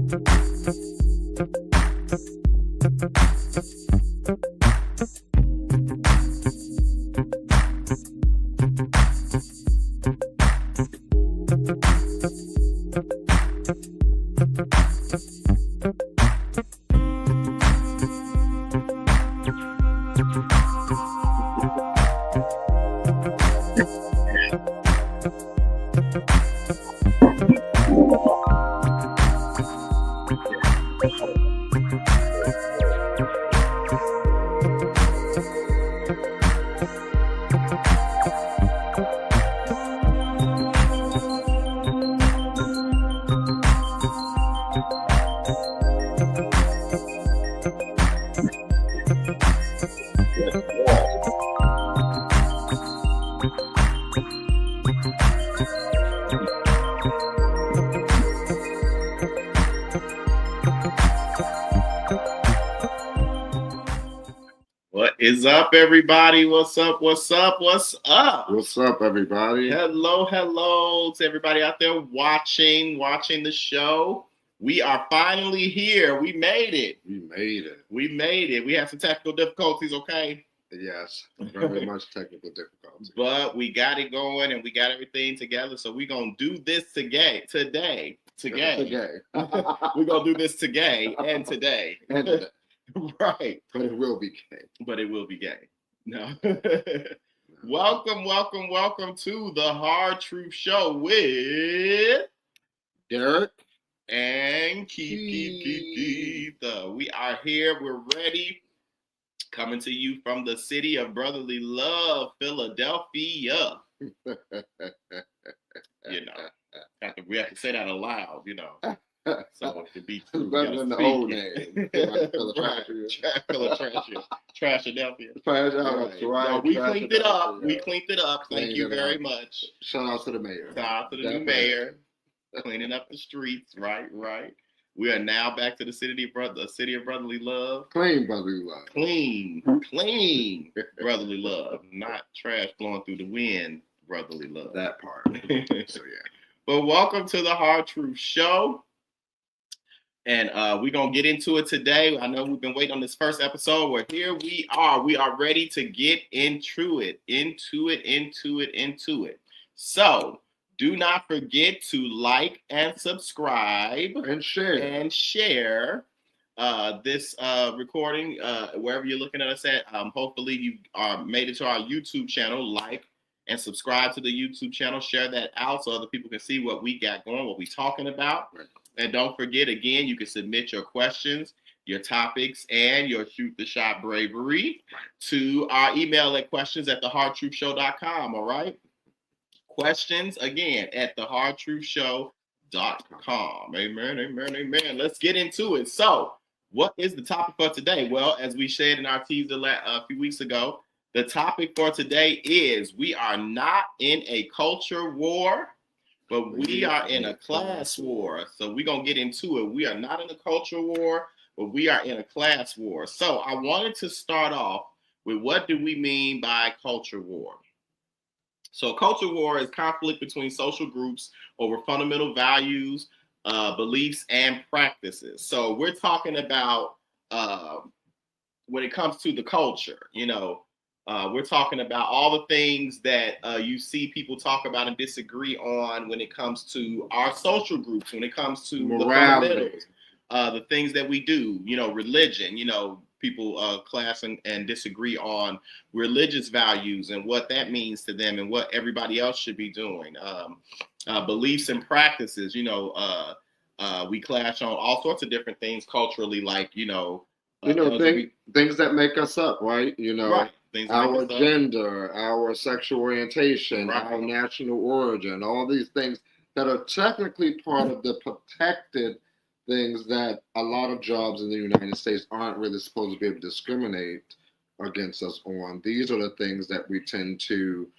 What is up, everybody? What's up? What's up? What's up? What's up, everybody? Hello to everybody out there watching the show. We are finally here. We made it. We made it. We had some technical difficulties, okay? Yes, very much technical difficulties. But we got it going and we got everything together. So we're going to do this today. We're going to do this today and today. Right. But it will be gay. No. Welcome to the Hard Truth Show with Derek and Keith. We are here. We're ready. Coming to you from the city of brotherly love, Philadelphia. We have to say that aloud, So it could be true. Better than the old name. Trashadelphia. Right. We cleaned it up. Thank you very much. Shout out to the mayor. Shout out to the new mayor. Cleaning up the streets. Right. We are now back to the city of brotherly love. Clean brotherly love. Clean brotherly love. Not trash blowing through the wind brotherly love. That part. So yeah. But welcome to the Hard Truth Show. And we're going to get into it today. I know we've been waiting on this first episode. Well, here we are. We are ready to get into it. So do not forget to like and subscribe. And share. This recording, wherever you're looking at us at. Hopefully you made it to our YouTube channel. Like and subscribe to the YouTube channel. Share that out so other people can see what we got going, what we're talking about. Right. And don't forget, again, you can submit your questions, your topics, and your shoot the shot bravery to our email at questions@thehardtruthshow.com. All right. Questions again at thehardtruthshow.com. Amen. Let's get into it. So, what is the topic for today? Well, as we shared in our teaser a few weeks ago, the topic for today is we are not in a culture war, but we are in a class war. So we're going to get into it. We are not in a culture war, but we are in a class war. So I wanted to start off with what do we mean by culture war? So culture war is conflict between social groups over fundamental values, beliefs, and practices. So we're talking about when it comes to the culture, we're talking about all the things that you see people talk about and disagree on when it comes to our social groups, when it comes to morality, the fundamentals, the things that we do, religion, people clash and disagree on religious values and what that means to them and what everybody else should be doing. Beliefs and practices, we clash on all sorts of different things culturally, like, things that make us up, right? Right. Our gender, our sexual orientation, right. Our national origin, all these things that are technically part of the protected things that a lot of jobs in the United States aren't really supposed to be able to discriminate against us on. These are the things that we tend to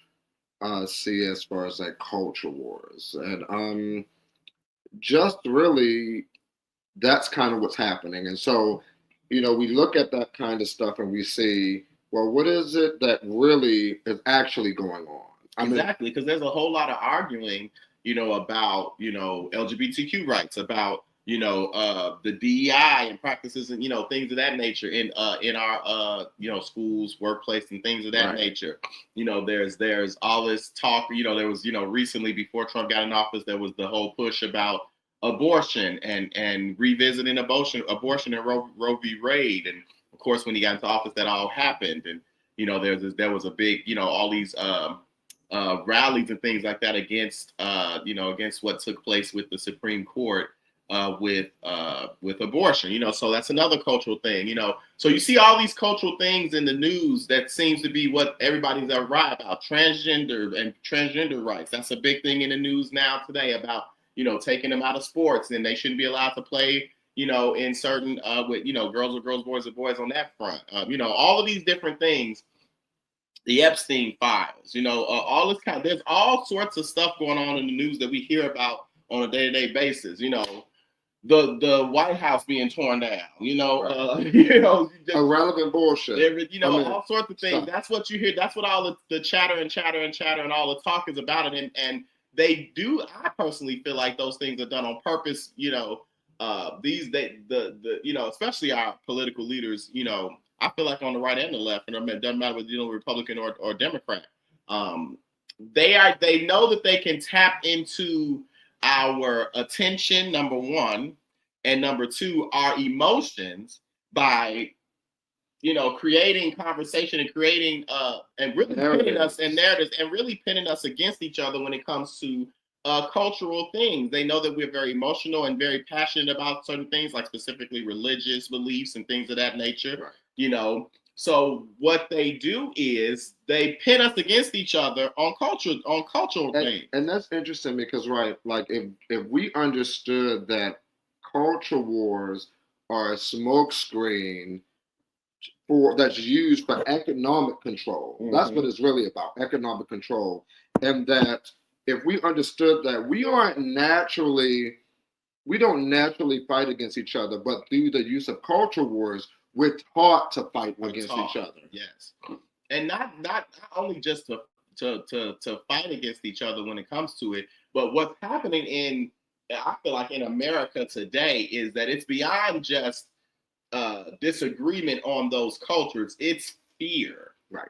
see as far as like culture wars. And just really, that's kind of what's happening. And so, we look at that kind of stuff and we see, well, what is it that really is actually going on? Exactly, because there's a whole lot of arguing, about, LGBTQ rights, about the DEI and practices and things of that nature in our schools, workplace, and things of that nature. There's all this talk. There was recently before Trump got in office, there was the whole push about abortion and revisiting abortion and Roe v. Wade, and of course when he got into office, that all happened, and there was a big all these rallies and things like that against against what took place with the Supreme Court. With abortion, so that's another cultural thing, So you see all these cultural things in the news that seems to be what everybody's right about. Transgender and transgender rights. That's a big thing in the news now today about taking them out of sports, and they shouldn't be allowed to play in certain with girls with girls, boys with boys on that front. All of these different things. The Epstein files. All this there's all sorts of stuff going on in the news that we hear about on a day-to-day basis. The White House being torn down, irrelevant bullshit. All sorts of things. Stuff. That's what you hear. That's what all the chatter and all the talk is about. And they do. I personally feel like those things are done on purpose. Especially our political leaders. I feel like on the right and the left, and it doesn't matter whether you're Republican or Democrat. They know that they can tap into our attention, number one, and number two, our emotions by creating conversation and creating and really pinning us in narratives and really pinning us against each other when it comes to cultural things. They know that we're very emotional and very passionate about certain things, like specifically religious beliefs and things of that nature. So what they do is they pin us against each other on cultural things. And that's interesting because, like if we understood that culture wars are a smokescreen that's used for economic control, that's what it's really about, economic control. And that if we understood that we don't naturally fight against each other, but through the use of culture wars, we're taught to fight against each other. Yes, and not only just to fight against each other when it comes to it, but what's happening I feel like in America today is that it's beyond just disagreement on those cultures. It's fear. Right.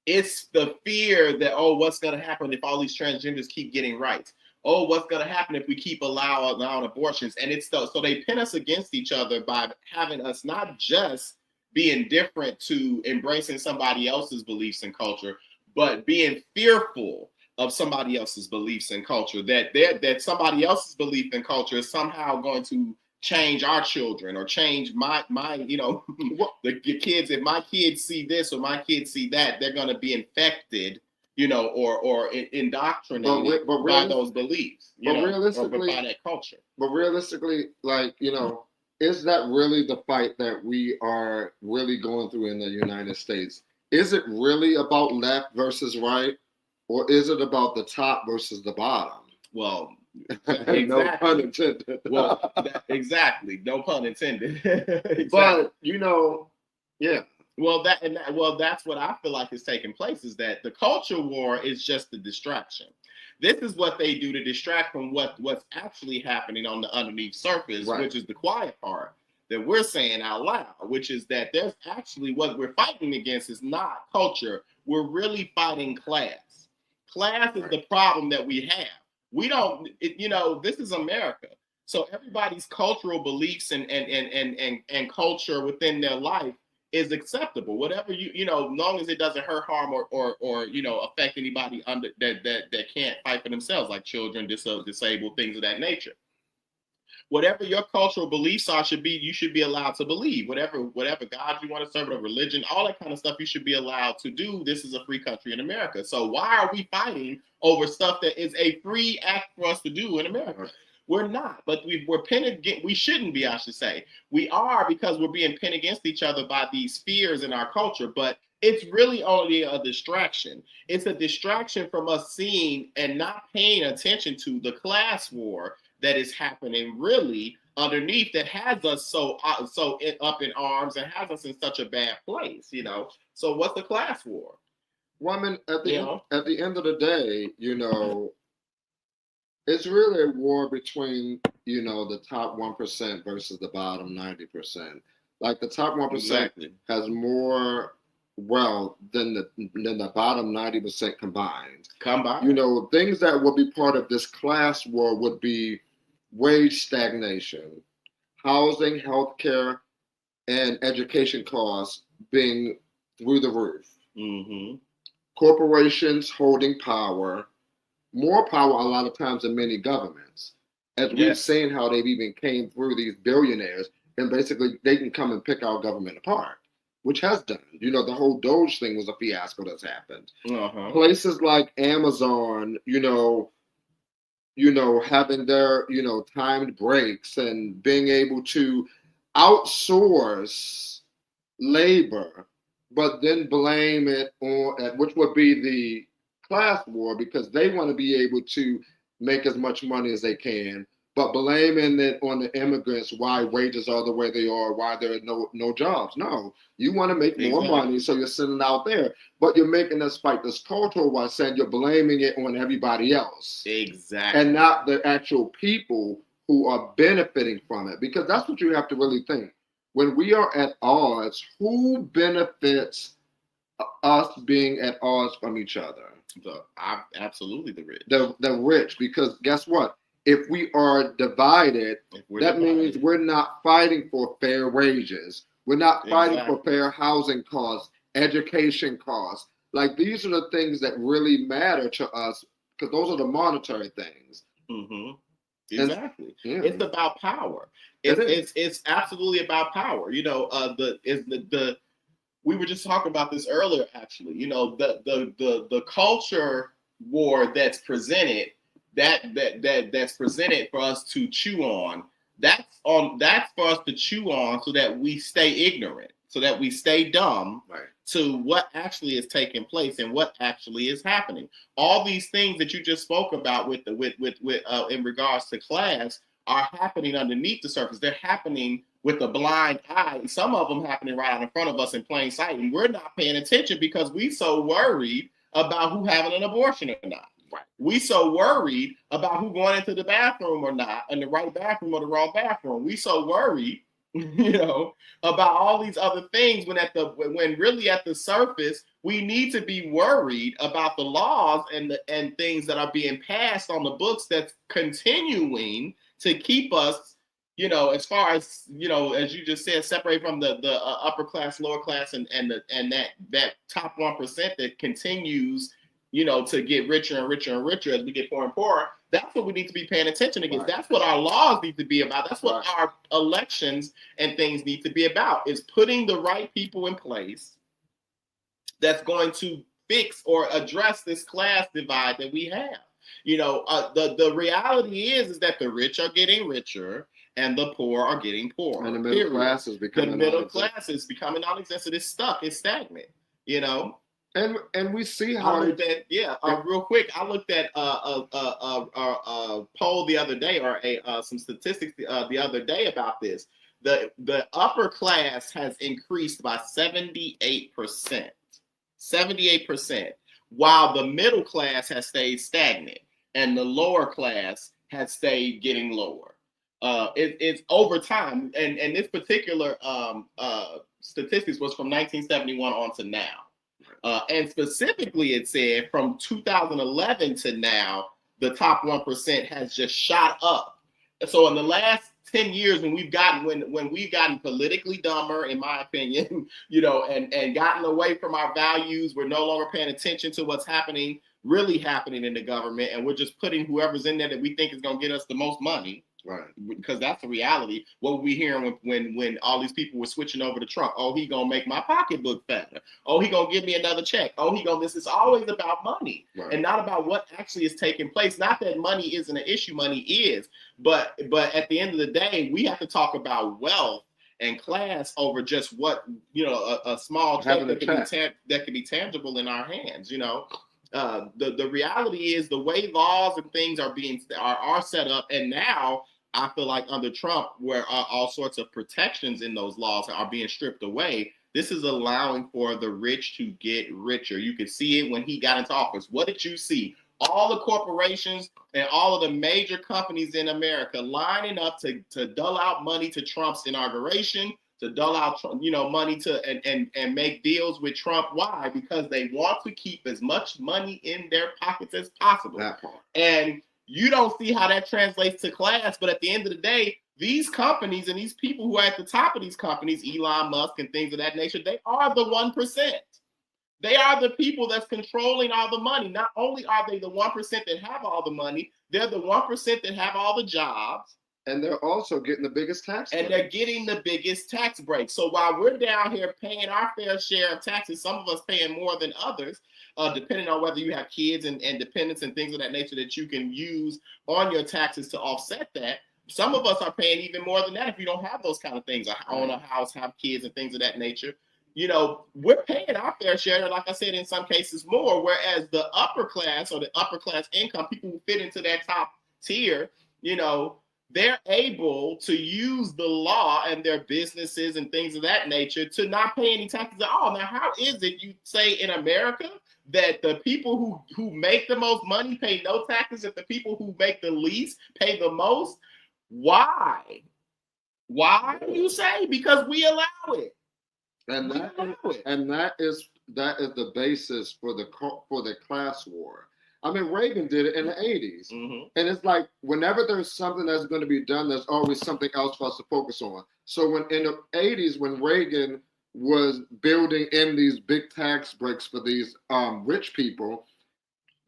It's the fear that, what's going to happen if all these transgenders keep getting rights? What's going to happen if we keep allowing abortions? And it's so they pin us against each other by having us not just be indifferent to embracing somebody else's beliefs and culture, but being fearful of somebody else's beliefs and culture, that somebody else's belief and culture is somehow going to change our children or change my the kids. If my kids see this or my kids see that, they're going to be infected or indoctrinated by those beliefs, or by that culture. But realistically, is that really the fight that we are really going through in the United States? Is it really about left versus right, or is it about the top versus the bottom? Well, exactly. No pun intended. Well, exactly. No pun intended. Exactly. But yeah. Well, that's what I feel like is taking place, is that the culture war is just a distraction. This is what they do to distract from what's actually happening on the underneath surface, which is the quiet part that we're saying out loud, which is that there's actually what we're fighting against is not culture. We're really fighting class. Class is the problem that we have. We don't, this is America. So everybody's cultural beliefs and culture within their life is acceptable. Whatever long as it doesn't hurt, harm, or affect anybody under that can't fight for themselves, like children, disabled, things of that nature. Whatever your cultural beliefs are you should be allowed to believe. Whatever God you want to serve, whatever religion, all that kind of stuff you should be allowed to do. This is a free country in America. So why are we fighting over stuff that is a free act for us to do in America? We're not, but we're pinned against. We shouldn't be, I should say. We are, because we're being pinned against each other by these fears in our culture. But it's really only a distraction. It's a distraction from us seeing and not paying attention to the class war that is happening really underneath, that has us so up in arms and has us in such a bad place. So what's the class war? Well, I mean, at the end of the day, it's really a war between, the top 1% versus the bottom 90%. Like the top 1% Exactly. has more wealth than the bottom 90% combined. Things that would be part of this class war would be wage stagnation, housing, healthcare, and education costs being through the roof. Mm-hmm. Corporations holding power, more power a lot of times than many governments. As we've seen how they've even came through these billionaires, and basically they can come and pick our government apart, which has done. The whole Doge thing was a fiasco that's happened. Uh-huh. Places like Amazon, having their, timed breaks and being able to outsource labor, but then blame it on, which would be the class war, because they want to be able to make as much money as they can, but blaming it on the immigrants, why wages are the way they are, why there are no jobs. No, you want to make more money, so you're sitting out there, but you're making us fight this culture while saying you're blaming it on everybody else. Exactly. And not the actual people who are benefiting from it, because that's what you have to really think. When we are at odds, who benefits us being at odds from each other? Absolutely the rich. The rich, because guess what? If we are divided, means we're not fighting for fair wages. We're not fighting for fair housing costs, education costs. Like, these are the things that really matter to us, because those are the monetary things. Mm-hmm. Exactly. It's about power. It's absolutely about power. We were just talking about this earlier, actually. The culture war that's presented, that's presented for us to chew on. That's for us to chew on, so that we stay ignorant, so that we stay dumb to what actually is taking place and what actually is happening. All these things that you just spoke about with in regards to class are happening underneath the surface. They're happening with a blind eye. Some of them happening right out in front of us in plain sight, and we're not paying attention because we so worried about who having an abortion or not. Right. We so worried about who going into the bathroom or not, in the right bathroom or the wrong bathroom. We so worried, about all these other things, when really at the surface, we need to be worried about the laws and things that are being passed on the books that's continuing to keep us, as far as, as you just said, separate from the upper class, lower class, and that top 1% that continues, to get richer and richer and richer as we get poorer and poorer. That's what we need to be paying attention against. Right. That's what our laws need to be about. That's what our elections and things need to be about, is putting the right people in place that's going to fix or address this class divide that we have. The reality is that the rich are getting richer and the poor are getting poorer. And the middle class is becoming non-existent. It's stuck. It's stagnant. And we see how real quick. I looked at a poll the other day, or some statistics the other day about this. The upper class has increased by 78%. 78%, while the middle class has stayed stagnant and the lower class has stayed getting lower. It's over time, and this particular statistics was from 1971 on to now. And specifically, it said from 2011 to now, the top 1% has just shot up. So in the last 10 years, when we've gotten politically dumber, in my opinion, and gotten away from our values, we're no longer paying attention to what's really happening in the government, and we're just putting whoever's in there that we think is going to get us the most money. Right, because that's the reality. What we hearing when all these people were switching over to Trump? Oh, he gonna make my pocketbook fatter. Oh, he gonna give me another check. Oh, this is always about money, and not about what actually is taking place. Not that money isn't an issue. Money is, but at the end of the day, we have to talk about wealth and class over just what a small check that can be tangible in our hands. The reality is, the way laws and things are set up, and now I feel like under Trump, where all sorts of protections in those laws are being stripped away, this is allowing for the rich to get richer. You could see it when he got into office. What did you see? all the corporations and all of the major companies in America lining up to dole out money to Trump's inauguration, to dole out, money to and make deals with Trump. Why? Because they want to keep as much money in their pockets as possible. That part. And you don't see how that translates to class, but at the end of the day, these companies and these people who are at the top of these companies, Elon Musk and things of that nature, they are the 1%. They are the people that's controlling all the money. Not only are they the 1% that have all the money, they're the 1% that have all the jobs. And they're also getting the biggest tax breaks. And they're getting the biggest tax breaks. So while we're down here paying our fair share of taxes, some of us paying more than others, depending on whether you have kids and dependents and things of that nature that you can use on your taxes to offset that. Some of us are paying even more than that if you don't have those kind of things. Own a house, have kids, and things of that nature. We're paying our fair share, like I said, in some cases more, whereas the upper class or the upper class income, people who fit into that top tier, they're able to use the law and their businesses and things of that nature to not pay any taxes at all. Now, how is it you say in America that the people who make the most money pay no taxes if the people who make the least pay the most? Why? Why do you say? Because we allow it. And that is the basis for the class war. I mean, Reagan did it in the 80s. Mm-hmm. And it's like whenever there's something that's going to be done, there's always something else for us to focus on. So when in the 80s, when Reagan was building in these big tax breaks for these rich people,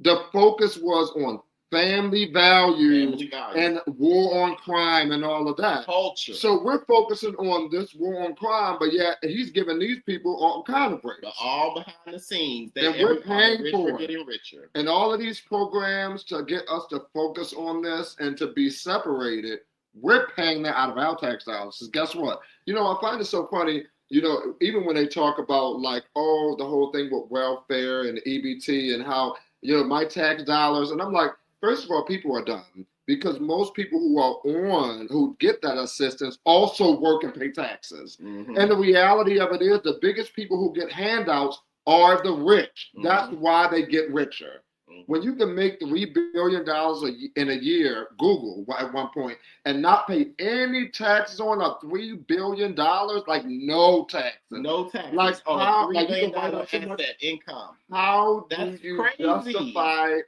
the focus was on family values and war on crime and all of that. Culture. So we're focusing on this war on crime, but yet he's giving these people all kind of breaks. But all behind the scenes. And we're paying for it. Getting richer. And all of these programs to get us to focus on this and to be separated, we're paying that out of our tax dollars. So guess what? I find it so funny, even when they talk about like, the whole thing with welfare and EBT and how, my tax dollars. And I'm like, first of all, people are dumb because most people who get that assistance also work and pay taxes. Mm-hmm. And the reality of it is the biggest people who get handouts are the rich. Mm-hmm. That's why they get richer. Mm-hmm. When you can make $3 billion in a year, Google at one point, and not pay any taxes on a $3 billion, like no taxes. No taxes. Like how $3 billion asset income. How That's do you crazy.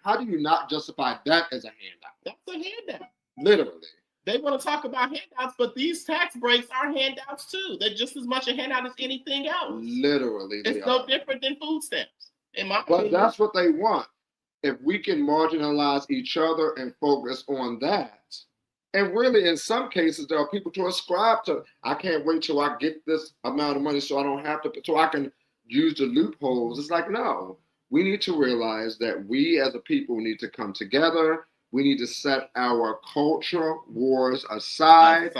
how do you not justify that as a handout? That's a handout. Literally. They want to talk about handouts, but these tax breaks are handouts too. They're just as much a handout as anything else. Literally. It's no different than food stamps, in my opinion. But that's what they want. If we can marginalize each other and focus on that. And really, in some cases, there are people to ascribe to, I can't wait till I get this amount of money so I don't have to, so I can use the loopholes. It's like, no, we need to realize that we as a people need to come together. We need to set our culture wars aside.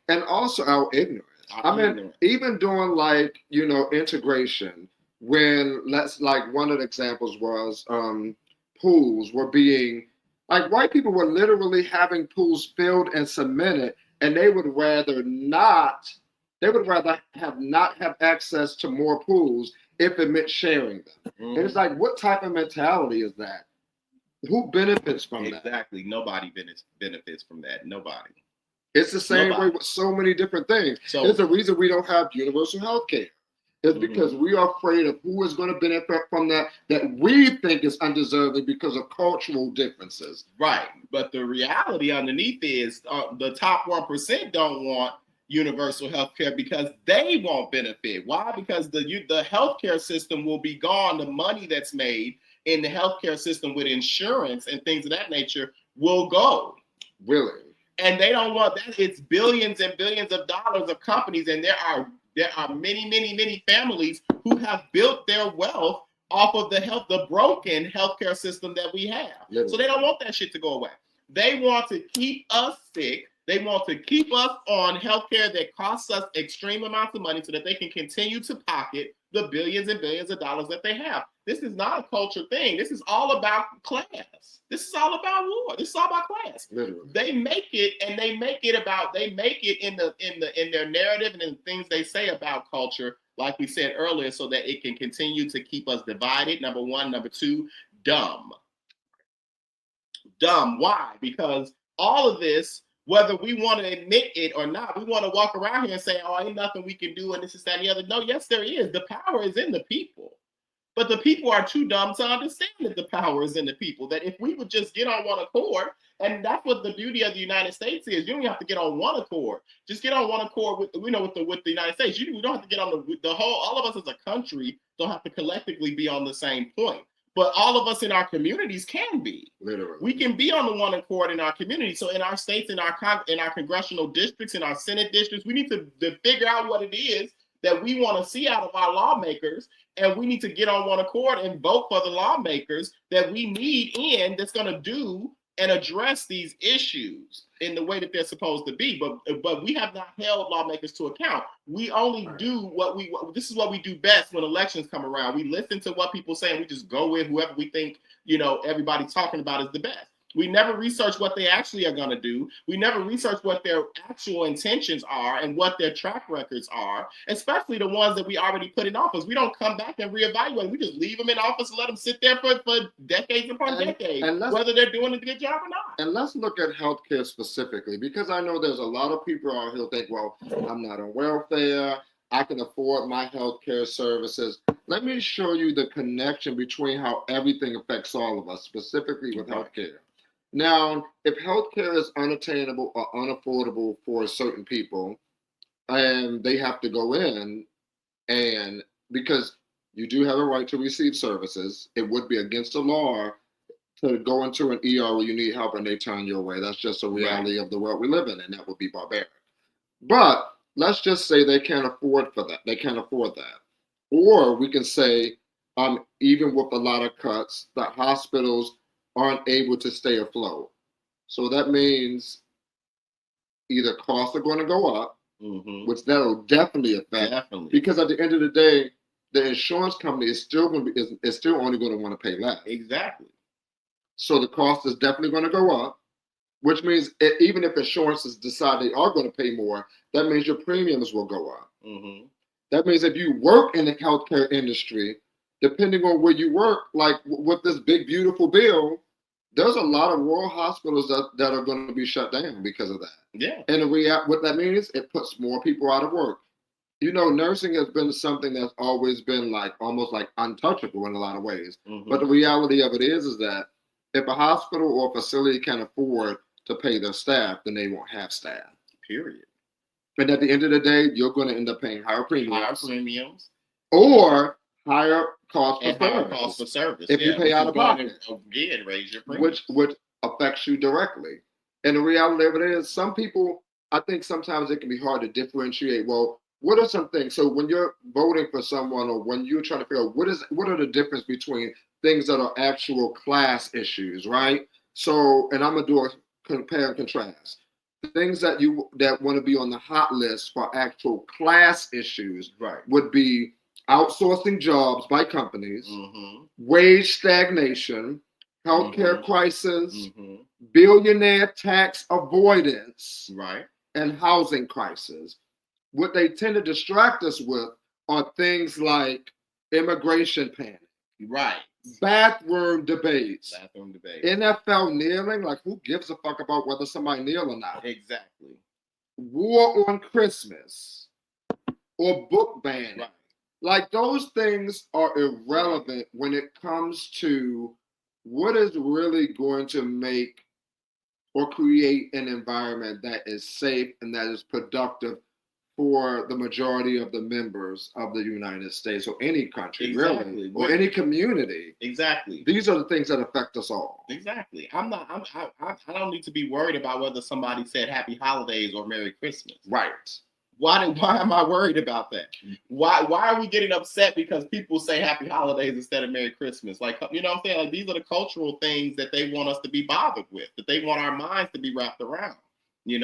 And also our ignorance. Even doing like, integration, when one of the examples was pools were being, like white people were literally having pools filled and cemented, and they would rather not have access to more pools if it meant sharing them. Mm-hmm. And it's like, what type of mentality is that? Who benefits from that? Exactly. Nobody benefits from that. Nobody. It's the same way with so many different things. So, there's a reason we don't have universal health care. It's because we are afraid of who is going to benefit from that we think is undeserving because of cultural differences. Right. But the reality underneath is the top 1% don't want universal health care because they won't benefit. Why? Because the healthcare system will be gone. The money that's made in the healthcare system with insurance and things of that nature will go. Really? And they don't want that. It's billions and billions of dollars of companies, and there are many, many, many families who have built their wealth off of the broken healthcare system that we have. Literally. So they don't want that shit to go away. They want to keep us sick. They want to keep us on healthcare that costs us extreme amounts of money so that they can continue to pocket the billions and billions of dollars that they have. This is not a culture thing. This is all about class. This is all about war. This is all about class. Literally. They make it in their narrative and in the things they say about culture, like we said earlier, so that it can continue to keep us divided. Number one. Number two, dumb. dumb. Why? Because all of this, whether we want to admit it or not, we want to walk around here and say, oh, ain't nothing we can do and this is that and the other. No, yes, there is. The power is in the people. But the people are too dumb to understand that the power is in the people. That if we would just get on one accord, and that's what the beauty of the United States is. You don't have to get on one accord. Just get on one accord with the United States. You don't have to get on the whole. All of us as a country don't have to collectively be on the same point. But all of us in our communities can be. Literally. We can be on the one accord in our community. So in our states, in our congressional districts, in our Senate districts, we need to figure out what it is that we want to see out of our lawmakers, and we need to get on one accord and vote for the lawmakers that we need in that's going to do and address these issues in the way that they're supposed to be. But we have not held lawmakers to account. We only do this is what we do best when elections come around. We listen to what people say and we just go with whoever we think, everybody's talking about is the best. We never research what they actually are going to do. We never research what their actual intentions are and what their track records are, especially the ones that we already put in office. We don't come back and reevaluate. We just leave them in office and let them sit there for decades upon decades, whether they're doing a good job or not. And let's look at healthcare specifically, because I know there's a lot of people out here who think, well, I'm not on welfare. I can afford my healthcare services. Let me show you the connection between how everything affects all of us, specifically with healthcare. Now, if healthcare is unattainable or unaffordable for certain people, and they have to go in, and because you do have a right to receive services, it would be against the law to go into an ER where you need help and they turn you away. That's just a reality of the world we live in, and that would be barbaric. But let's just say they can't afford for that. They can't afford that. Or we can say, even with a lot of cuts, the hospitals aren't able to stay afloat. So that means either costs are going to go up, which that'll definitely affect. Because at the end of the day, the insurance company is still going to be is still only going to want to pay less. Exactly. So the cost is definitely going to go up, which means even if insurances decide they are going to pay more, that means your premiums will go up. That means if you work in the healthcare industry, depending on where you work, like with this big, beautiful bill, there's a lot of rural hospitals that are going to be shut down because of that. Yeah. And what that means, it puts more people out of work. Nursing has been something that's always been almost like untouchable in a lot of ways. But the reality of it is that if a hospital or facility can afford to pay their staff, then they won't have staff. Period. And at the end of the day, you're going to end up paying higher premiums. Or higher cost for service. If you pay out of pocket. Again, raise your premiums. Which affects you directly. And the reality of it is, some people, I think sometimes it can be hard to differentiate. Well, what are some things? So when you're voting for someone, or when you're trying to figure out what are the difference between things that are actual class issues, right? So, and I'm gonna do a compare and contrast. Things that want to be on the hot list for actual class issues, would be outsourcing jobs by companies, wage stagnation, healthcare crisis, billionaire tax avoidance, and housing crisis. What they tend to distract us with are things like immigration panic, bathroom debates, NFL kneeling. Like, who gives a fuck about whether somebody kneel or not? Exactly. War on Christmas, or book banning. Like, those things are irrelevant when it comes to what is really going to make or create an environment that is safe and that is productive for the majority of the members of the United States, or any country, really, or any community. Exactly. These are the things that affect us all. Exactly. I don't need to be worried about whether somebody said Happy Holidays or Merry Christmas. Right. Why am I worried about that? Why are we getting upset because people say Happy Holidays instead of Merry Christmas? Like, you know what I'm saying? Like, these are the cultural things that they want us to be bothered with, that they want our minds to be wrapped around. These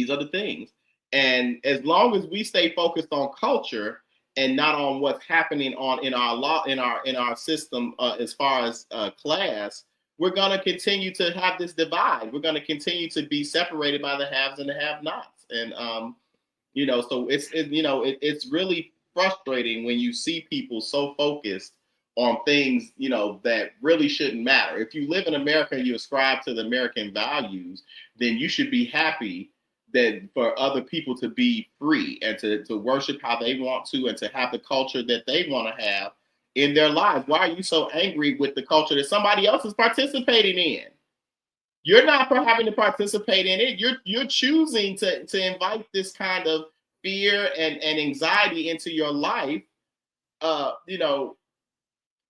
are the things. And as long as we stay focused on culture and not on what's happening in our system as far as class, we're going to continue to have this divide. We're going to continue to be separated by the haves and the have-nots. And so it's really frustrating when you see people so focused on things, you know, that really shouldn't matter. If you live in America and you ascribe to the American values, then you should be happy that for other people to be free and to worship how they want to and to have the culture that they want to have in their lives. Why are you so angry with the culture that somebody else is participating in? You're not for having to participate in it. You're choosing to invite this kind of fear and anxiety into your life, you know,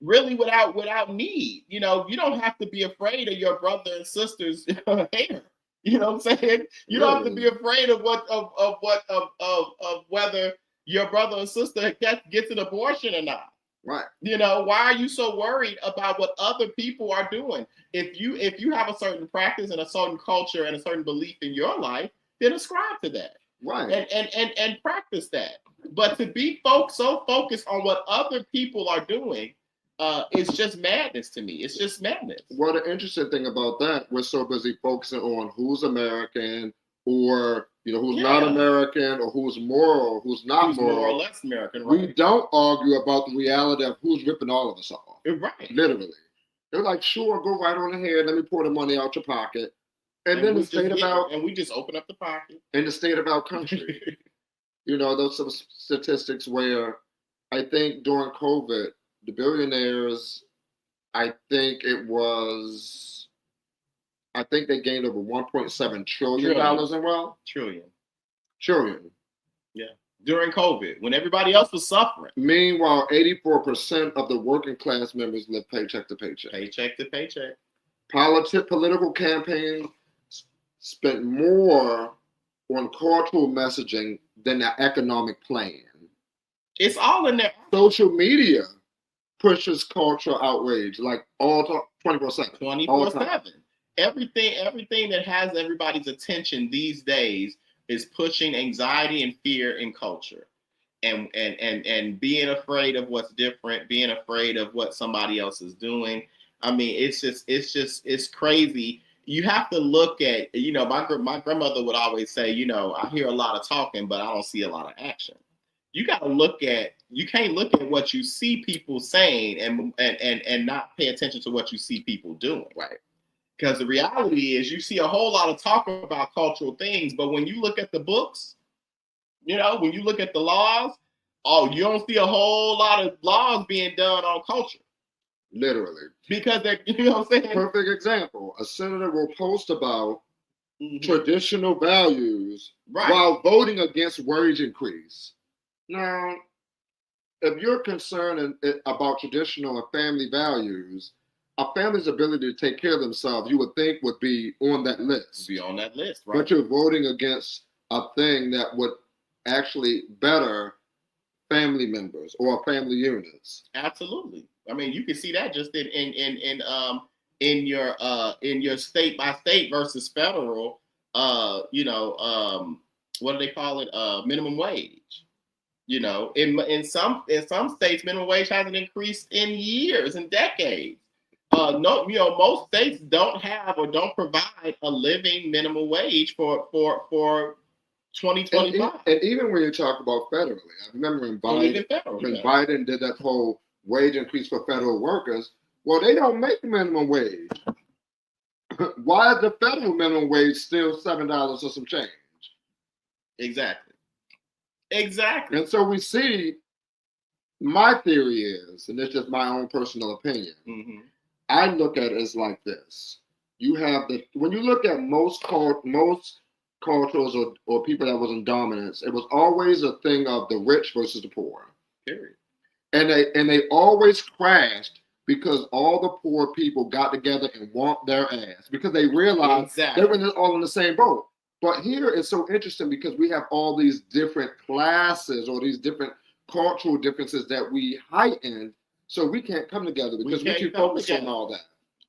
really without need. You know, you don't have to be afraid of your brother and sister's hair. You know what I'm saying? You don't have to be afraid of whether your brother or sister gets an abortion or not. Right. You know, why are you so worried about what other people are doing? If you have a certain practice and a certain culture and a certain belief in your life, then ascribe to that. Right. And practice that. But to be so focused on what other people are doing, it's just madness to me. It's just madness. Well, the interesting thing about that, we're so busy focusing on who's American or, you know, who's not American or who's moral, who's not moral. More or less American, right? We don't argue about the reality of who's ripping all of us off. Right. Literally. They're like, sure, go right on ahead. Let me pour the money out your pocket. And then the state about... And we just open up the pocket. In the state of our country. You know, those some statistics where I think during COVID, the billionaires, I think they gained over $1.7 trillion in wealth. Trillion. Yeah. During COVID, when everybody else was suffering. Meanwhile, 84% of the working class members live paycheck to paycheck. Paycheck to paycheck. Political campaigns spent more on cultural messaging than the economic plan. It's all in there. Social media pushes cultural outrage like all 24/7. 24/7. Everything that has everybody's attention these days is pushing anxiety and fear in culture, and being afraid of what's different, being afraid of what somebody else is doing. I mean, it's crazy. You have to look at, you know, my grandmother would always say, you know, I hear a lot of talking, but I don't see a lot of action. You got to you can't look at what you see people saying and not pay attention to what you see people doing. Right. Because the reality is you see a whole lot of talk about cultural things, but when you look at the books, you know, when you look at the laws, you don't see a whole lot of laws being done on culture. Literally. Because they're, you know what I'm saying? Perfect example. A senator will post about traditional values while voting against wage increase. Now, if you're concerned about traditional and family values, a family's ability to take care of themselves, you would think would be on that list. Be on that list, right? But you're voting against a thing that would actually better family members or family units. Absolutely. I mean, you can see that just in your state by state versus federal. You know, what do they call it? Minimum wage. You know, in some states, minimum wage hasn't increased in years and decades. No, you know, most states don't have or don't provide a living minimum wage for 2025. And even when you talk about federally, I remember when Biden did that whole wage increase for federal workers. Well, they don't make minimum wage. Why is the federal minimum wage still $7 or some change? Exactly. And so we see, my theory is, and it's just my own personal opinion, I look at it as like this. You have when you look at most cultures or people that was in dominance, it was always a thing of the rich versus the poor. Period. And they always crashed because all the poor people got together and whomped their ass because they realized they were all in the same boat. But here it's so interesting because we have all these different classes or these different cultural differences that we heighten, so we can't come together because we keep focusing on all that.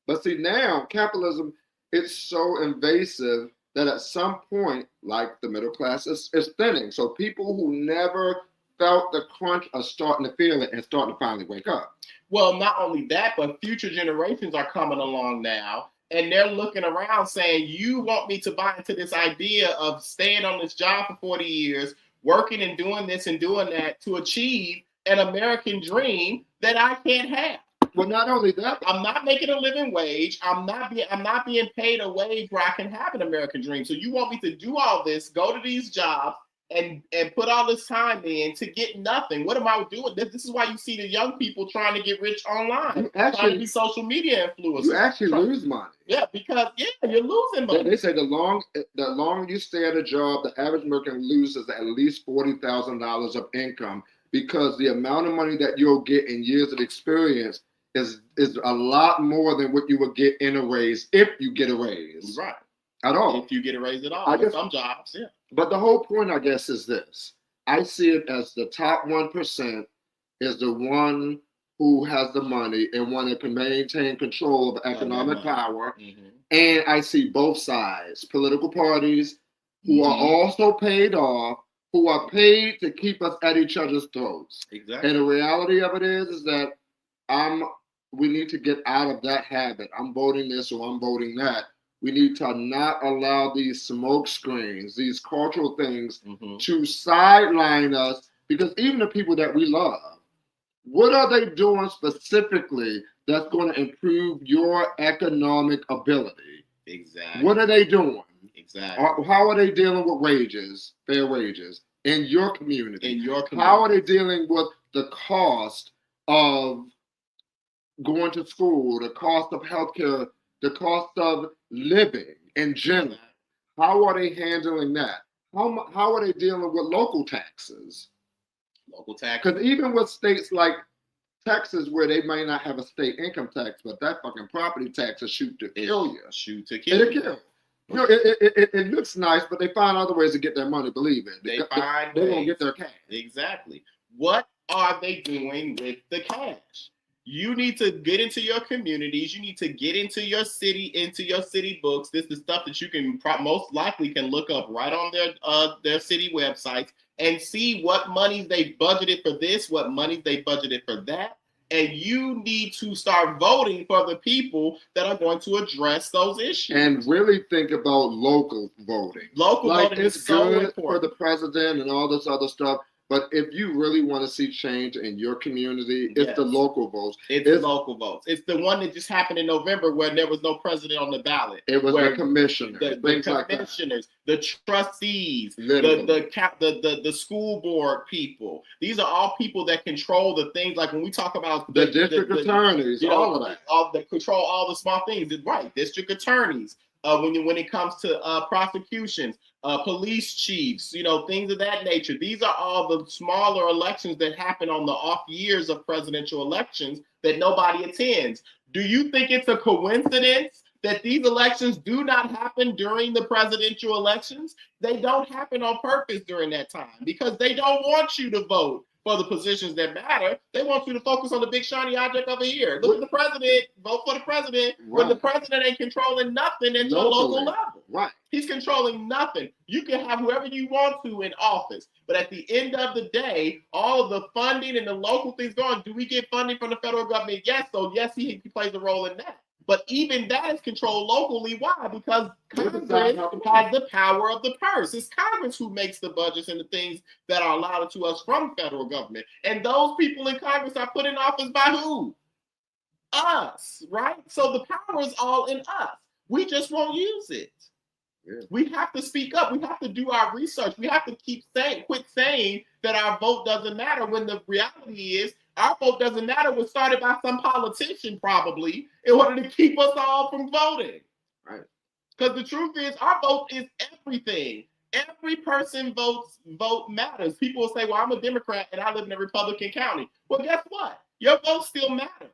But see, now capitalism, it's so invasive that at some point, like the middle class is thinning. So people who never felt the crunch are starting to feel it and starting to finally wake up. Well, not only that, but future generations are coming along now, and they're looking around saying, you want me to buy into this idea of staying on this job for 40 years, working and doing this and doing that to achieve an American dream that I can't have. Well, not only that, I'm not making a living wage. I'm not being paid a wage where I can have an American dream. So you want me to do all this, go to these jobs, and put all this time in to get nothing? What am I doing? This is why you see the young people trying to get rich online, trying to be social media influencers. You actually lose money. Yeah, because you're losing money. They say the longer you stay at a job, the average American loses at least $40,000 of income, because the amount of money that you'll get in years of experience is a lot more than what you would get in a raise, if you get a raise. Right. At all. If you get a raise at all. In some jobs, yeah. But the whole point, I guess, is this. I see it as the top 1% is the one who has the money and one that can maintain control of economic power. Mm-hmm. And I see both sides, political parties who are also paid off, who are paid to keep us at each other's throats. Exactly. And the reality of it is that we need to get out of that habit. I'm voting this or I'm voting that. We need to not allow these smoke screens, these cultural things to sideline us, because even the people that we love, what are they doing specifically that's going to improve your economic ability? Exactly. What are they doing? Exactly. How are they dealing with wages, fair wages, in your community? How are they dealing with the cost of going to school, the cost of healthcare, the cost of living in general? How are they handling that? How are they dealing with local taxes? Because even with states like Texas, where they may not have a state income tax, but that fucking property tax is shoot to kill you. Shoot to kill you. You know, it looks nice, but they find other ways to get their money, believe it. They're going to get their cash. Exactly. What are they doing with the cash? You need to get into your communities. You need to get into your city books. This is stuff that you can most likely can look up right on their city websites and see what monies they budgeted for this, what monies they budgeted for that. And you need to start voting for the people that are going to address those issues. And really think about local voting. Local voting is so important for the president and all this other stuff. But if you really want to see change in your community, it's the local votes. It's the local votes. It's the one that just happened in November where there was no president on the ballot. It was the commissioners, the trustees, the school board people. These are all people that control the things. Like when we talk about the district attorneys, all of that. That control all the small things. Right, district attorneys. When it comes to prosecutions, police chiefs, things of that nature. These are all the smaller elections that happen on the off years of presidential elections that nobody attends. Do you think it's a coincidence that these elections do not happen during the presidential elections? They don't happen on purpose during that time because they don't want you to vote for the positions that matter. They want you to focus on the big shiny object over here. Look at the president, vote for the president, when the president ain't controlling nothing at your local level. Right. He's controlling nothing. You can have whoever you want to in office, but at the end of the day, all of the funding and the local things going, do we get funding from the federal government? Yes, so yes, he plays a role in that. But even that is controlled locally. Why? Because Congress has the power of the purse. It's Congress who makes the budgets and the things that are allotted to us from federal government. And those people in Congress are put in office by who? Us, right? So the power is all in us. We just won't use it. Yeah. We have to speak up. We have to do our research. We have to quit saying that our vote doesn't matter, when the reality is our vote doesn't matter was started by some politician probably in order to keep us all from voting. Right. Because the truth is our vote is everything. Every person vote matters. People will say, well, I'm a Democrat and I live in a Republican county. Well, guess what? Your vote still matters.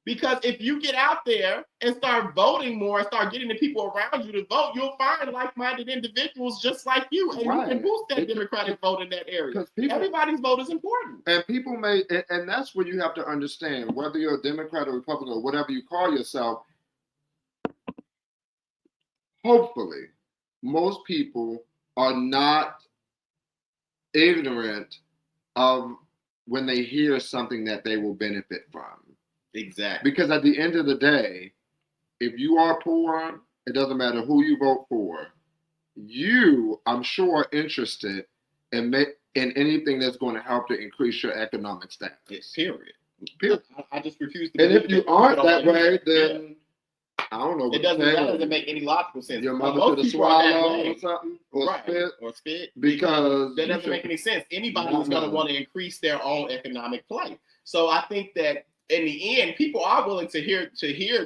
Because if you get out there and start voting more, start getting the people around you to vote, you'll find like-minded individuals just like you. And you can boost that Democratic vote in that area. Everybody's vote is important. And people and that's where you have to understand, whether you're a Democrat or Republican or whatever you call yourself, hopefully, most people are not ignorant of when they hear something that they will benefit from. Exactly. Because at the end of the day, if you are poor, it doesn't matter who you vote for. You, I'm sure, are interested in anything that's going to help to increase your economic status. Period. People, I just refuse to. and if you aren't that believe way, it. then I don't know. It doesn't. That doesn't make any logical sense. Your Because mother most should have people are that swallowed way. or something, or Right. spit, or spit, because that you doesn't make any sense. Anybody Not who's going to none. want to increase their own economic plight. So I think that in the end, people are willing to hear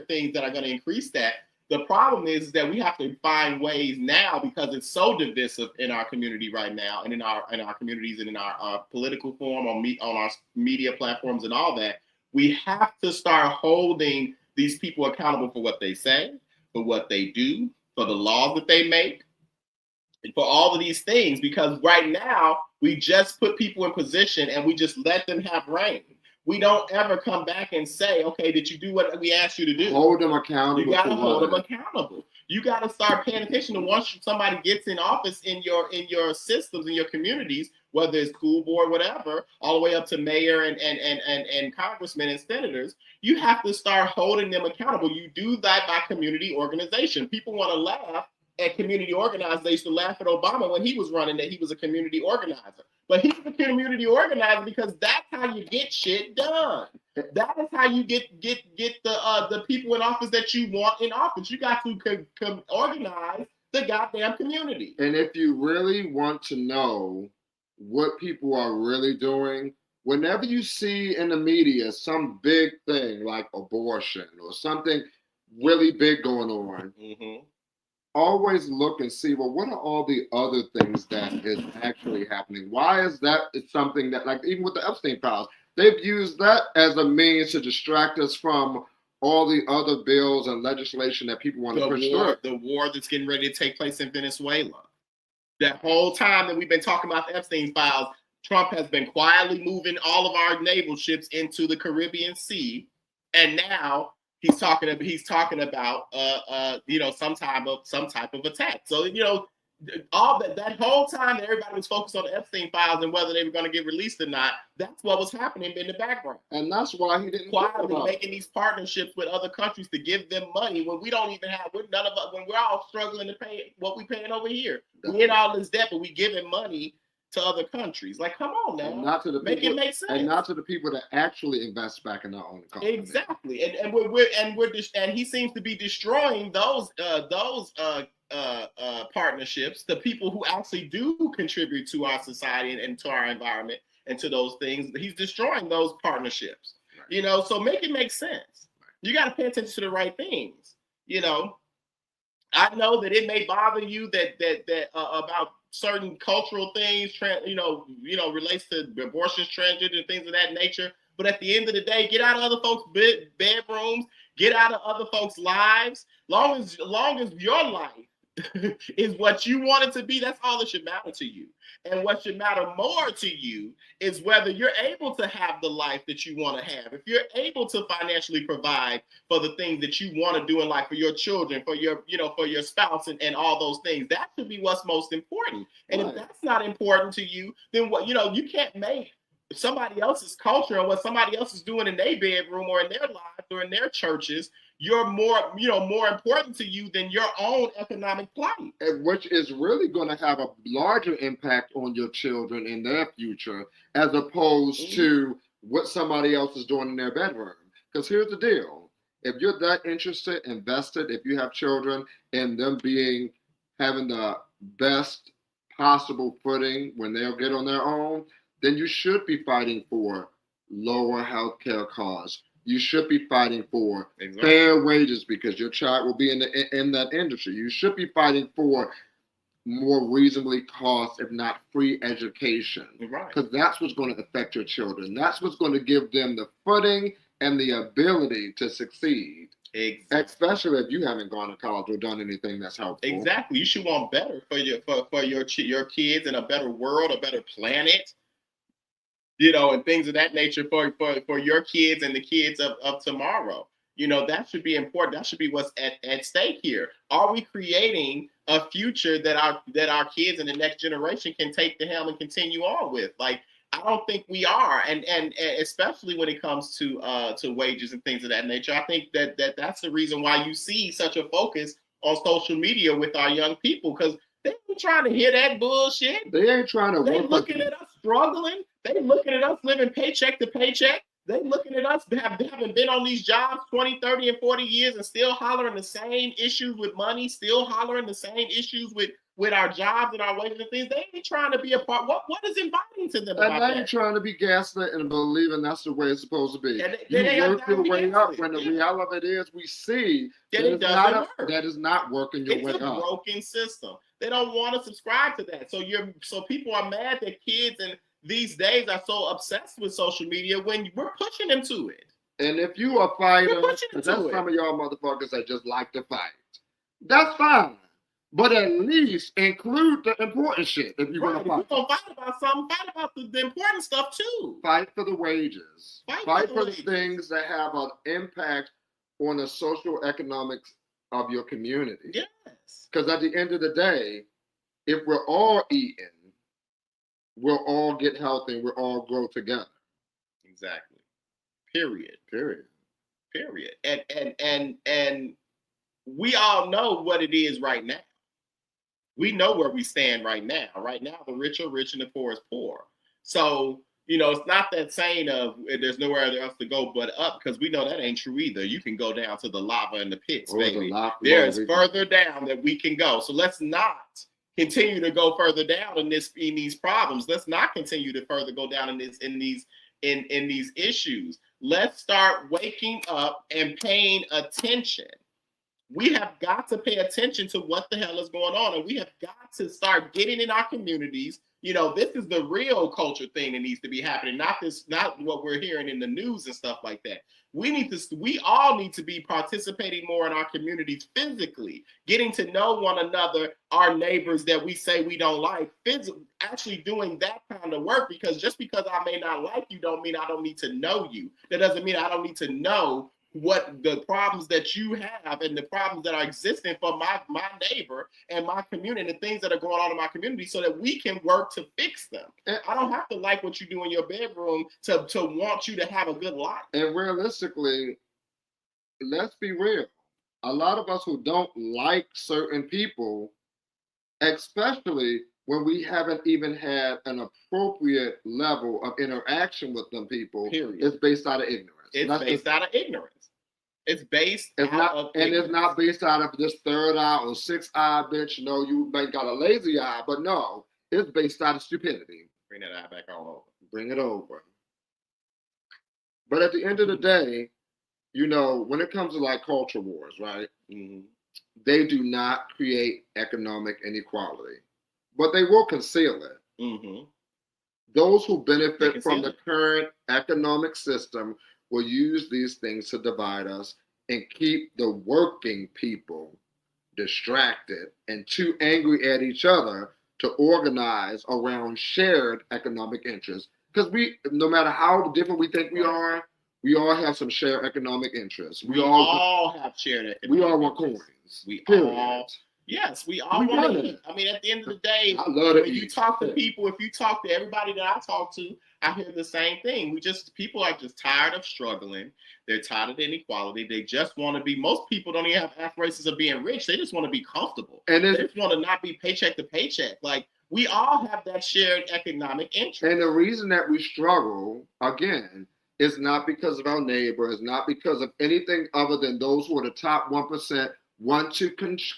things that are going to increase that. The problem is that we have to find ways now, because it's so divisive in our community right now, and in our communities and in our political form, on our media platforms and all that. We have to start holding these people accountable for what they say, for what they do, for the laws that they make, for all of these things, because right now we just put people in position and we just let them have reign. We don't ever come back and say, okay, did you do what we asked you to do? Hold them accountable. You gotta hold them accountable. You gotta start paying attention to once somebody gets in office in your systems, in your communities, whether it's school board, whatever, all the way up to mayor and congressmen and senators. You have to start holding them accountable. You do that by community organization. People want to laugh at community organizers. They used to laugh at Obama when he was running that he was a community organizer. But he's a community organizer because that's how you get shit done. That is how you get the people in office that you want in office. You got to organize the goddamn community. And if you really want to know what people are really doing, whenever you see in the media some big thing like abortion or something really big going on, always look and see, well, what are all the other things that is actually happening? Why is that? It's something that, like, even with the Epstein files, they've used that as a means to distract us from all the other bills and legislation that people want to push through. The war that's getting ready to take place in Venezuela. That whole time that we've been talking about the Epstein files, Trump has been quietly moving all of our naval ships into the Caribbean Sea, and now he's talking about some type of attack. So all that whole time that everybody was focused on the Epstein files and whether they were going to get released or not, that's what was happening in the background. And that's why he didn't quietly making these partnerships with other countries to give them money when we don't even have, when we're all struggling to pay what we're paying over here. We in all this debt, but we giving money to other countries. Like, come on now, and not to the make people, it make sense, and not to the people that actually invest back in their own company. Exactly, and he seems to be destroying those partnerships. The people who actually do contribute to our society and to our environment and to those things, he's destroying those partnerships. Right. So make it make sense. You got to pay attention to the right things. I know that it may bother you that about certain cultural things, relates to abortions, transgender, and things of that nature. But at the end of the day, get out of other folks' bedrooms, get out of other folks' lives. Long as your life is what you want it to be, that's all that should matter to you. And what should matter more to you is whether you're able to have the life that you want to have. If you're able to financially provide for the things that you want to do in life, for your children, for your spouse and all those things, that should be what's most important. And if that's not important to you, then what, you can't make somebody else's culture and what somebody else is doing in their bedroom or in their lives or in their churches, you're more important to you than your own economic plight. Which is really going to have a larger impact on your children in their future, as opposed to what somebody else is doing in their bedroom. Because here's the deal. If you're that interested, invested, if you have children, in them having the best possible footing when they'll get on their own, then you should be fighting for lower healthcare costs. You should be fighting for fair wages because your child will be in that industry. You should be fighting for more reasonably cost, if not free education. Because that's what's going to affect your children. That's what's going to give them the footing and the ability to succeed. Exactly. Especially if you haven't gone to college or done anything that's helpful. Exactly. You should want better for your kids and a better world, a better planet. And things of that nature for your kids and the kids of tomorrow. That should be important. That should be what's at stake here. Are we creating a future that our kids and the next generation can take the helm and continue on with? Like, I don't think we are, and especially when it comes to wages and things of that nature. I think that's the reason why you see such a focus on social media with our young people, because they ain't trying to hear that bullshit. They ain't trying to. They looking at us struggling. They looking at us living paycheck to paycheck. They looking at us, having been on these jobs 20, 30, and 40 years and still hollering the same issues with money, still hollering the same issues with our jobs and our wages and things. They ain't trying to be a part. What is inviting to them And about they ain't trying to be gaslit and believing that's the way it's supposed to be. And You work your way up gaslit. when the reality of it is we see that it doesn't work. That is not working your way up. It's a broken system. They don't want to subscribe to that. So people are mad that kids and these days are so obsessed with social media when we're pushing them to it. And if you are fighting, because that's some of y'all motherfuckers that just like to fight, that's fine. But at least include the important shit if you're going to fight. If you're going to fight about something, fight about the important stuff too. Fight for the wages. Fight for the things that have an impact on the social economics of your community. Yes. Because at the end of the day, if we're all eating, we'll all get healthy and we'll all grow together. Exactly. Period. And we all know what it is right now. We know where we stand right now. Right now, the rich are rich and the poor is poor. So, it's not that saying of there's nowhere else to go but up, because we know that ain't true either. You can go down to the lava and the pits, baby. There's further down that we can go. So let's not continue to go further down in these problems. Let's not continue to further go down in these issues. Let's start waking up and paying attention. We have got to pay attention to what the hell is going on, and we have got to start getting in our communities. This is the real culture thing that needs to be happening, not what we're hearing in the news and stuff like that. We all need to be participating more in our communities physically, getting to know one another, our neighbors that we say we don't like, actually doing that kind of work, because just because I may not like you don't mean I don't need to know you. That doesn't mean I don't need to know what the problems that you have and the problems that are existing for my neighbor and my community and the things that are going on in my community, so that we can work to fix them. And I don't have to like what you do in your bedroom to want you to have a good life. And realistically, let's be real. A lot of us who don't like certain people, especially when we haven't even had an appropriate level of interaction with them people, is based out of ignorance. It's based out of ignorance. It's based out of ignorance. It's not based out of this third eye or sixth eye, bitch. No, you may got a lazy eye, but no, it's based out of stupidity. Bring that eye back on over. Bring it over. But at the end of the day, when it comes to like culture wars, right? Mm-hmm. They do not create economic inequality, but they will conceal it. Mm-hmm. Those who benefit from the current economic system will use these things to divide us and keep the working people distracted and too angry at each other to organize around shared economic interests. Because no matter how different we think we all have some shared economic interests. We all have shared economic interests. We all want coins. We all want to eat. I mean, at the end of the day, when you talk to people, if you talk to everybody that I talk to, I hear the same thing. People are just tired of struggling. They're tired of the inequality. They just want to be, most people don't even have aspirations of being rich. They just want to be comfortable. And they just want to not be paycheck to paycheck. Like, we all have that shared economic interest. And the reason that we struggle, again, is not because of our neighbor, it's not because of anything other than those who are the top 1% want to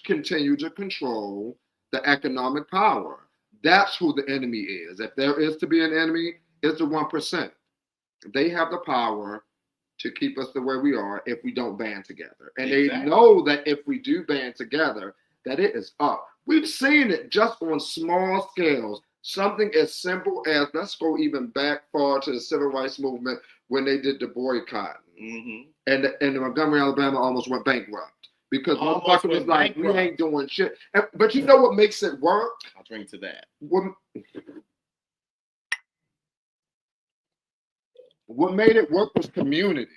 continue to control the economic power. That's who the enemy is. If there is to be an enemy, it's the 1%. They have the power to keep us the way we are if we don't band together. And They know that if we do band together, that it is up. We've seen it just on small scales. Something as simple as, let's go even back far to the civil rights movement when they did the boycott. Mm-hmm. And Montgomery, Alabama almost went bankrupt. Because motherfucker was like, we ain't doing shit. But you know what makes it work? I'll drink to that. What made it work was community.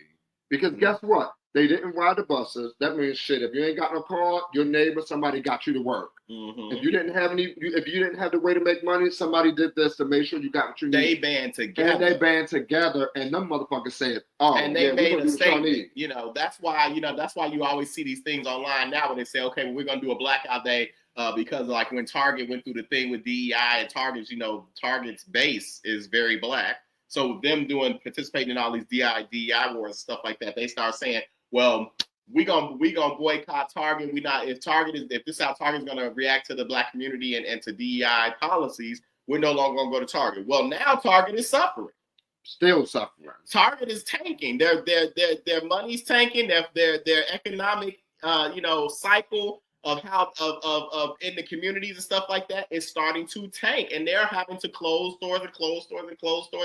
Because guess what? They didn't ride the buses. That means shit. If you ain't got no car, your neighbor, somebody got you to work. Mm-hmm. If you didn't have the way to make money, somebody did this to make sure you got what you need. They band together. And they band together, and them motherfuckers said, "Oh, and they made a statement." That's why you always see these things online now when they say, "Okay, well, we're gonna do a blackout day." Because like when Target went through the thing with DEI and Target's base is very black. So them participating in all these DEI wars and stuff like that, they start saying, well, we gonna boycott Target. If this is how Target is gonna react to the Black community and to DEI policies, we're no longer gonna go to Target. Well, now Target is suffering. Still suffering. Target is tanking. Their money's tanking. Their economic cycle of how of in the communities and stuff like that is starting to tank, and they're having to close stores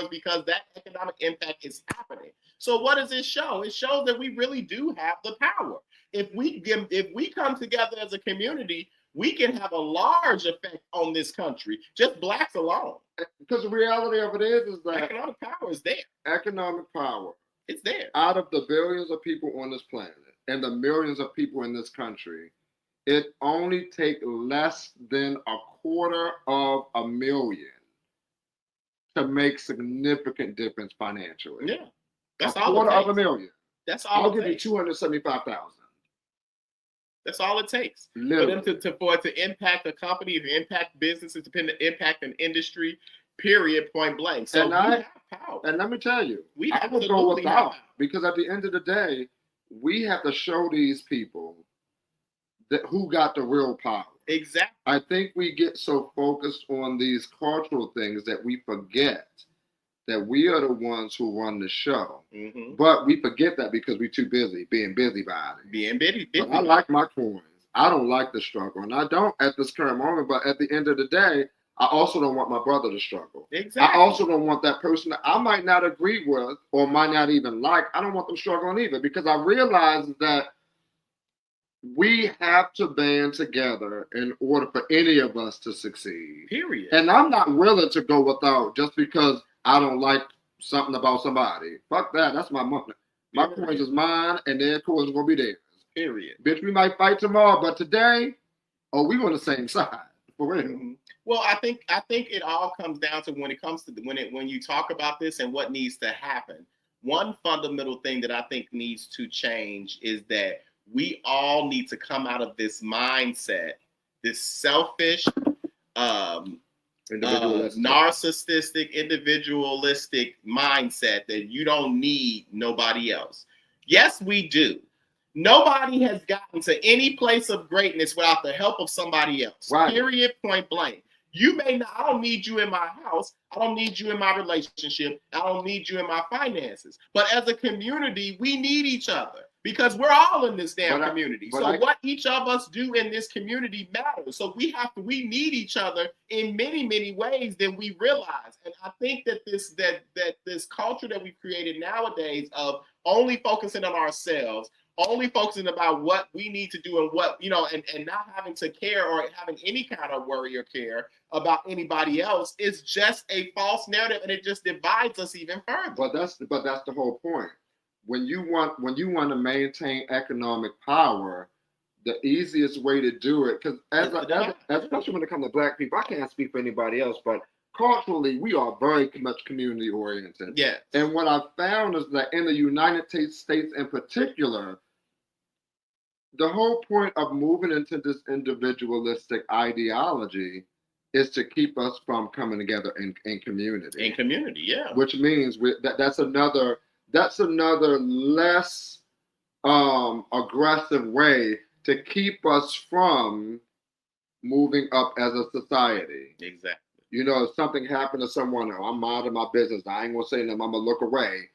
because that economic impact is happening. So what does it show? It shows that we really do have the power. If we come together as a community, we can have a large effect on this country, just Blacks alone. Because the reality of it is that economic power is there. Economic power. It's there. Out of the billions of people on this planet and the millions of people in this country, it only takes less than 250,000 to make significant difference financially. Yeah. That's all it takes. 250,000. That's all I'll give you 275,000. That's all it takes. Literally. For them for it to impact a company, to impact businesses, to impact an industry, period, point blank. So we have power. And let me tell you, I would go without, because at the end of the day, we have to show these people that who got the real power. Exactly. I think we get so focused on these cultural things that we forget that we are the ones who run the show. Mm-hmm. But we forget that because we're too busy being busybody. Being busy. But I like my coins. I don't like the struggle. And I don't at this current moment, but at the end of the day, I also don't want my brother to struggle. Exactly. I also don't want that person that I might not agree with or might not even like. I don't want them struggling either, because I realize that we have to band together in order for any of us to succeed. Period. And I'm not willing to go without just because I don't like something about somebody. Fuck that. That's my money. My coins is mine, and their coins are going to be theirs. Period. Bitch, we might fight tomorrow, but today, we on the same side. For real. Mm-hmm. Well, I think it all comes down to when you talk about this and what needs to happen. One fundamental thing that I think needs to change is that we all need to come out of this mindset, this selfish, narcissistic, individualistic mindset that you don't need nobody else. Yes, we do. Nobody has gotten to any place of greatness without the help of somebody else. Right. Period, point blank. You may not, I don't need you in my house. I don't need you in my relationship. I don't need you in my finances. But as a community, we need each other because we're all in this damn community. What each of us do in this community matters. So we need each other in many, many ways than we realize. And I think that this culture that we've created nowadays of only focusing on ourselves, only focusing about what we need to do and what, and not having to care or having any kind of worry or care about anybody else is just a false narrative, and it just divides us even further. But that's the whole point. When you want to maintain economic power, the easiest way to do it, because especially when it comes to Black people, I can't speak for anybody else, but culturally, we are very much community oriented. Yeah. And what I found is that in the United States in particular, the whole point of moving into this individualistic ideology is to keep us from coming together in community. In community, yeah. Which means that's another less aggressive way to keep us from moving up as a society. Exactly. If something happened to someone, I'm minding my business. I ain't gonna say nothing. I'm gonna look away.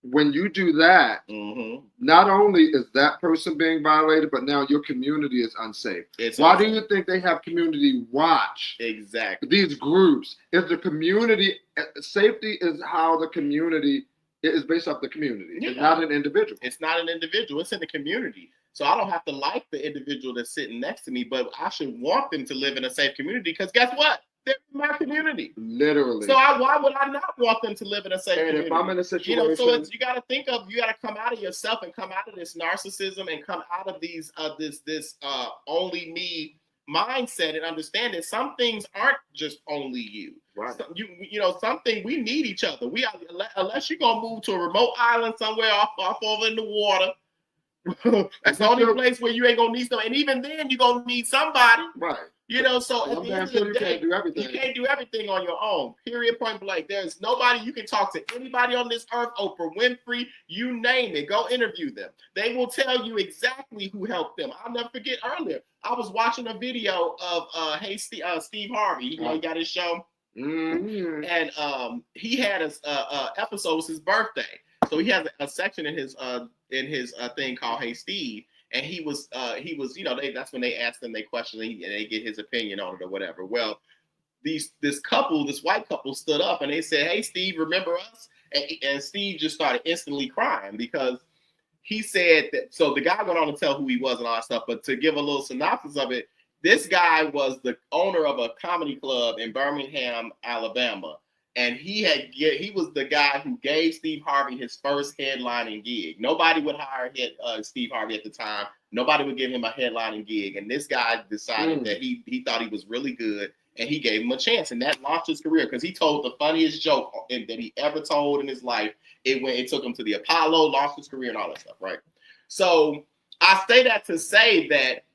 When you do that, mm-hmm. not only is that person being violated, but now your community is unsafe. Why do you think they have community watch? Exactly. These groups. If the community, safety is how the community is based off the community. Yeah. It's not an individual. It's not an individual. It's in the community. So I don't have to like the individual that's sitting next to me, but I should want them to live in a safe community because guess what? They're in my community. Literally. So why would I not want them to live in a safe community? If I'm in a situation, you got to come out of yourself and come out of this narcissism and come out of these this only me mindset and understand that some things aren't just only you. Right. Something we need each other. We are, unless you're gonna move to a remote island somewhere off over in the water. That's the only place where you ain't gonna need somebody. And even then, you're gonna need somebody. Right. You know, so at I'm the damn end of sure the you day, can't do everything. you can't do everything on your own. Period, point blank. There's nobody you can talk to. Anybody on this earth, Oprah Winfrey, you name it. Go interview them. They will tell you exactly who helped them. I'll never forget earlier. I was watching a video of Steve Harvey. You know, he got his show. Mm-hmm. And he had a episode. It was his birthday, so he has a section in his thing called Hey Steve. And he was, you know, that's when they asked him, they question, and they get his opinion on it or whatever. Well, this white couple stood up and they said, "Hey, Steve, remember us?" And Steve just started instantly crying because he said that. So the guy went on to tell who he was and all that stuff. But to give a little synopsis of it, this guy was the owner of a comedy club in Birmingham, Alabama. And he was the guy who gave Steve Harvey his first headlining gig. Nobody would hire Steve Harvey at the time. Nobody would give him a headlining gig. And this guy decided that he thought he was really good, and he gave him a chance. And that launched his career because he told the funniest joke that he ever told in his life. It took him to the Apollo, launched his career and all that stuff, right? So I say that to say that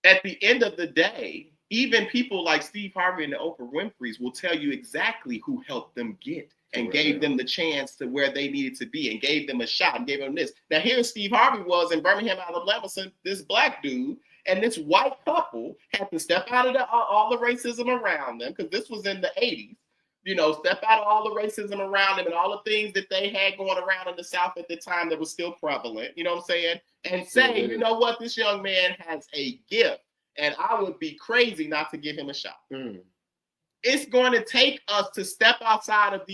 at the end of the day, even people like Steve Harvey and the Oprah Winfrey's will tell you exactly who helped them get and gave them the chance to where they needed to be and gave them a shot and gave them this. Now, here Steve Harvey was in Birmingham, Alabama, this black dude and this white couple had to step out of all the racism around them, because this was in the 80s. You know, step out of all the racism around them and all the things that they had going around in the South at the time that was still prevalent, you know what I'm saying? And say, you know what, this young man has a gift, and I would be crazy not to give him a shot. It's going to take us to step outside of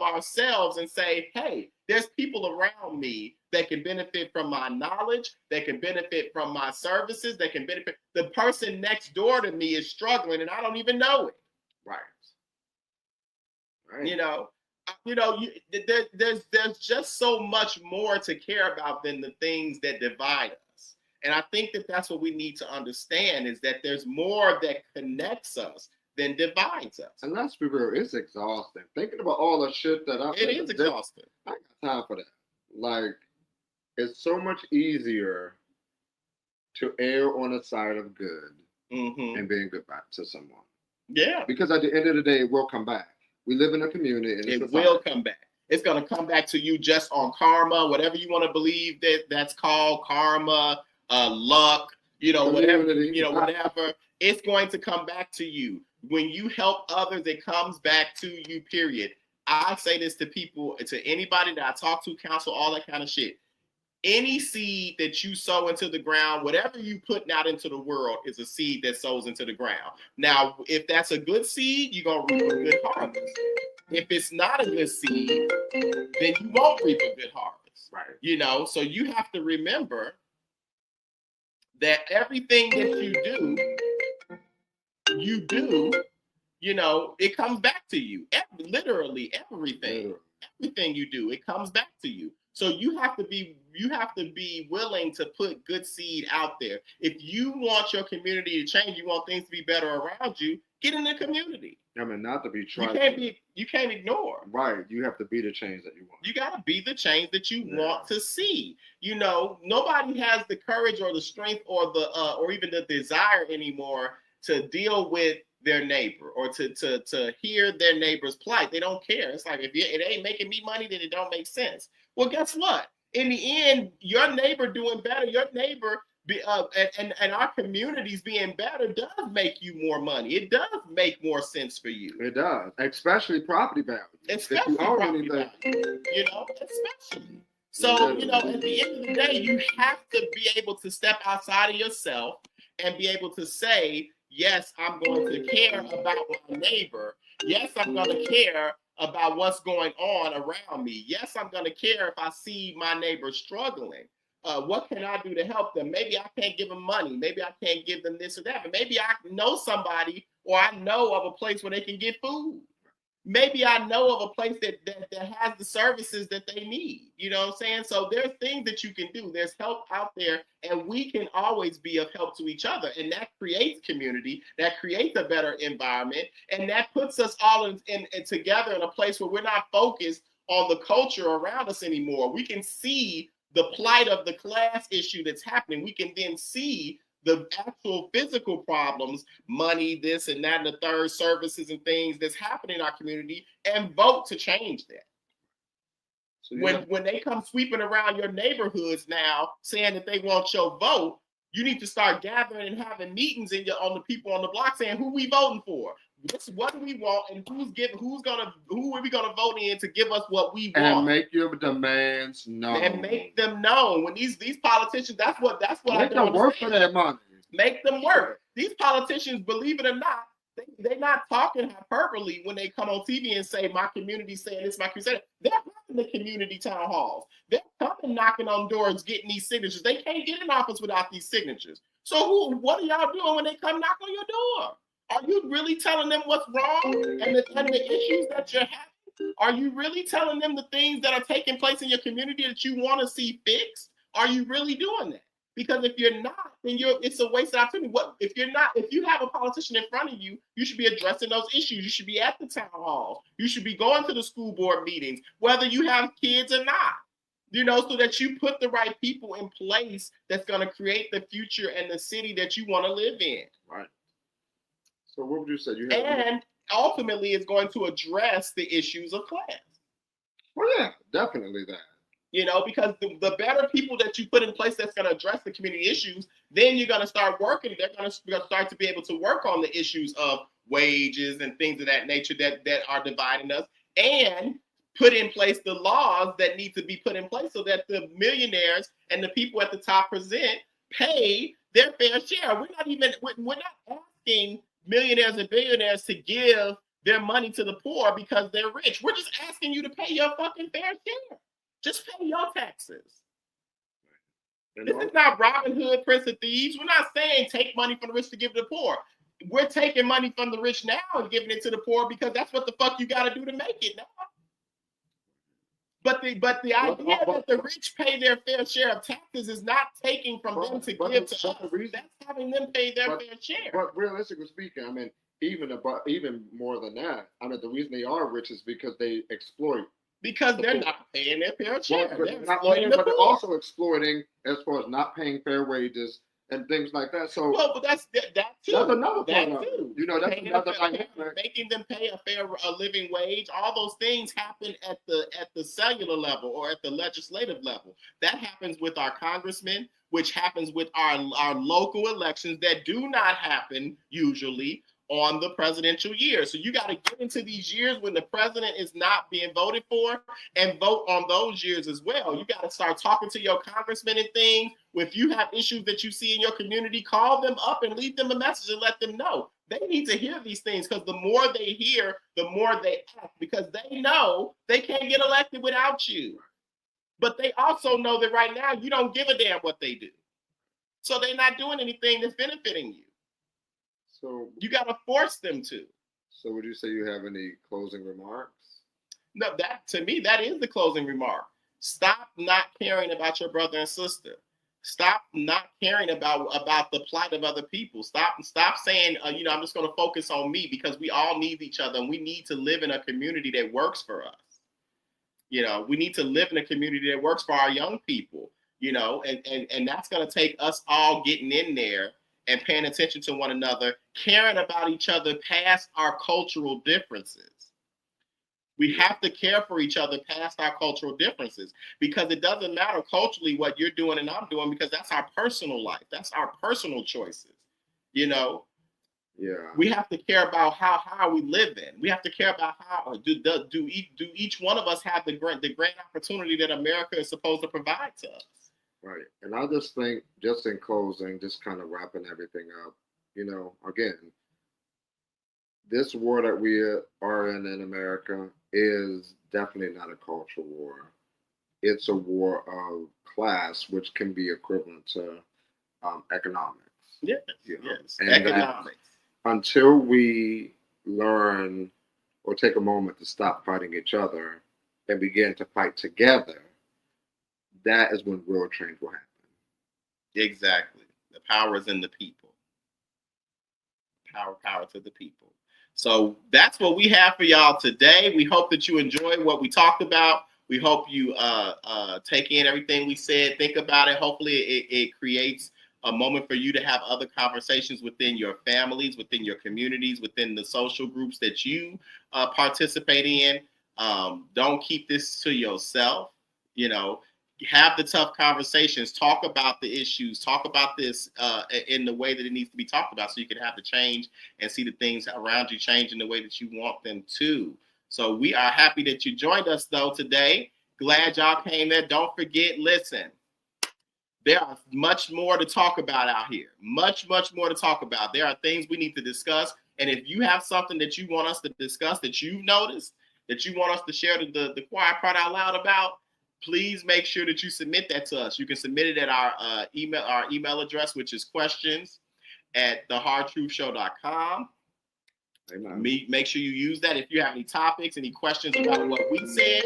ourselves and say, hey, there's people around me that can benefit from my knowledge, that can benefit from my services, that can benefit. The person next door to me is struggling and I don't even know it. Right. You know, there's just so much more to care about than the things that divide us. And I think that's what we need to understand, is that there's more that connects us than divides us. And let's be real, it's exhausting. Thinking about all the shit that it is exhausting. I got time for that. Like, it's so much easier to err on the side of good and being good back to someone. Yeah. Because at the end of the day, it will come back. We live in a community. And it will come back. It's going to come back to you just on karma, whatever you want to believe that's called, karma, luck, whatever, whatever. It's going to come back to you. When you help others, it comes back to you, period. I say this to people, to anybody that I talk to, counsel, all that kind of shit. Any seed that you sow into the ground, whatever you putting out into the world is a seed that sows into the ground. Now, if that's a good seed, you're going to reap a good harvest. If it's not a good seed, then you won't reap a good harvest. Right. So you have to remember that everything that you do, it comes back to you. Literally everything. Everything you do, it comes back to you. So you have to be willing to put good seed out there. If you want your community to change, you want things to be better around you, get in the community. I mean, not to be trying. You can't ignore. Right. You have to be the change that you want. You got to be the change that you want to see. Nobody has the courage or the strength or or even the desire anymore to deal with their neighbor or to hear their neighbor's plight. They don't care. It's like, if it ain't making me money, then it don't make sense. Well, guess what? In the end, your neighbor doing better, your neighbor and our communities being better does make you more money. It does make more sense for you. It does, especially property value. Especially property value. Especially. So, at the end of the day, you have to be able to step outside of yourself and be able to say, yes, I'm going to care about my neighbor. Yes, I'm going to care about what's going on around me. Yes, I'm going to care if I see my neighbor struggling. What can I do to help them? Maybe I can't give them money. Maybe I can't give them this or that. But maybe I know somebody, or I know of a place where they can get food. Maybe I know of a place that has the services that they need. You know what I'm saying? So there's things that you can do. There's help out there, and we can always be of help to each other. And that creates community, that creates a better environment, and that puts us all in together in a place where we're not focused on the culture around us anymore. We can see the plight of the class issue that's happening. We can then see the actual physical problems, money, this and that, and the third, services and things that's happening in our community, and vote to change that. So, When they come sweeping around your neighborhoods now, saying that they want your vote, you need to start gathering and having meetings on the people on the block, saying who we voting for, what do we want, and who are we gonna vote in to give us what we want, and make your demands known, and make them known. When these politicians, that's what make them work for their money. Make them work. These politicians, believe it or not, they're not talking hyperbole when they come on TV and say, my community saying this, my community saying that. They're having the community town halls. They're coming knocking on doors, getting these signatures. They can't get in office without these signatures. So what are y'all doing when they come knock on your door? Are you really telling them what's wrong and the issues that you're having? Are you really telling them the things that are taking place in your community that you want to see fixed? Are you really doing that? Because if you're not, then it's a wasted opportunity. If you have a politician in front of you, you should be addressing those issues. You should be at the town halls. You should be going to the school board meetings, whether you have kids or not. So that you put the right people in place that's going to create the future and the city that you want to live in. Right. So what would you say? And ultimately, it's going to address the issues of class. Well, yeah, definitely that. Because the better people that you put in place that's going to address the community issues, then you're going to start working. They're going to start to be able to work on the issues of wages and things of that nature that are dividing us, and put in place the laws that need to be put in place so that the millionaires and the people at the top pay their fair share. We're not asking millionaires and billionaires to give their money to the poor because they're rich. We're just asking you to pay your fucking fair share. Just pay your taxes. This is not Robin Hood, Prince of Thieves. We're not saying take money from the rich to give to the poor. We're taking money from the rich now and giving it to the poor because that's what the fuck you got to do to make it now. But the idea that the rich pay their fair share of taxes is not taking from them to give to us. That's having them pay their fair share. But realistically speaking, I mean, even more than that, I mean, the reason they are rich is because they exploit. Because they're not paying their fair share. But they're also exploiting as far as not paying fair wages and things like that. So, but that's that too. That's another part. That's another dynamic. Making them pay a living wage. All those things happen at the cellular level or at the legislative level. That happens with our congressmen, which happens with our local elections that do not happen usually on the presidential year. So you got to get into these years when the president is not being voted for and vote on those years as well. You got to start talking to your congressmen and things. If you have issues that you see in your community, call them up and leave them a message and let them know. They need to hear these things because the more they hear, the more they act, because they know they can't get elected without you. But they also know that right now you don't give a damn what they do. So they're not doing anything that's benefiting you. So you got to force them to. So would you say you have any closing remarks? No, to me, that is the closing remark. Stop not caring about your brother and sister. Stop not caring about the plight of other people. Stop saying, I'm just going to focus on me, because we all need each other and we need to live in a community that works for us. We need to live in a community that works for our young people, and that's going to take us all getting in there and paying attention to one another, caring about each other past our cultural differences. We have to care for each other past our cultural differences, because it doesn't matter culturally what you're doing and I'm doing, because that's our personal life. That's our personal choices. Yeah. We have to care about how are we living. We have to care about how do each one of us have the great opportunity that America is supposed to provide to us. Right. And I just think, just in closing, just kind of wrapping everything up, again, this war that we are in America is definitely not a cultural war. It's a war of class, which can be equivalent to economics. Yes, yes. And economics. Until we learn or take a moment to stop fighting each other and begin to fight together, that is when real change will happen. Exactly. The power is in the people. Power to the people. So that's what we have for y'all today. We hope that you enjoy what we talked about. We hope you take in everything we said, think about it. Hopefully it creates a moment for you to have other conversations within your families, within your communities, within the social groups that you participate in. Don't keep this to yourself. You know, have the tough conversations. Talk about the issues. Talk about this in the way that it needs to be talked about, so you can have the change and see the things around you change in the way that you want them to. So we are happy that you joined us, though, today. Glad y'all came there. Don't forget, listen, there are much more to talk about out here. Much more to talk about. There are things we need to discuss. And if you have something that you want us to discuss that you've noticed, that you want us to share the quiet part out loud about, please make sure that you submit that to us. You can submit it at our email address, which is questions@thehardtruthshow.com. Make sure you use that. If you have any topics, any questions about what we said,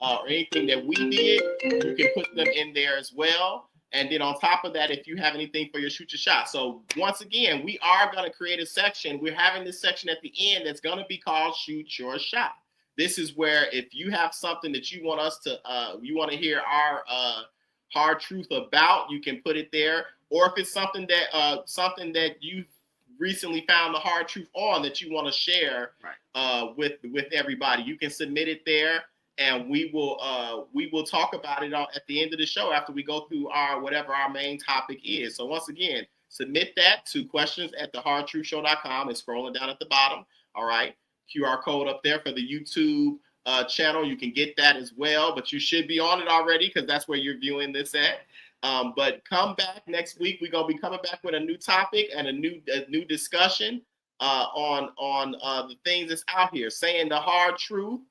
or anything that we did, you can put them in there as well. And then on top of that, if you have anything for your Shoot Your Shot. So once again, we are going to create a section. We're having this section at the end that's going to be called Shoot Your Shot. This is where if you have something that you want us to, you want to hear our hard truth about, you can put it there. Or if it's something that you recently found the hard truth on that you want to share with everybody, you can submit it there. And we will talk about it at the end of the show after we go through whatever our main topic is. So once again, submit that to questions@thehardtruthshow.com. It's scrolling down at the bottom. All right. QR code up there for the YouTube channel. You can get that as well, but you should be on it already because that's where you're viewing this at. But come back next week. We're going to be coming back with a new topic and a new discussion on the things that's out here. Saying the hard truth,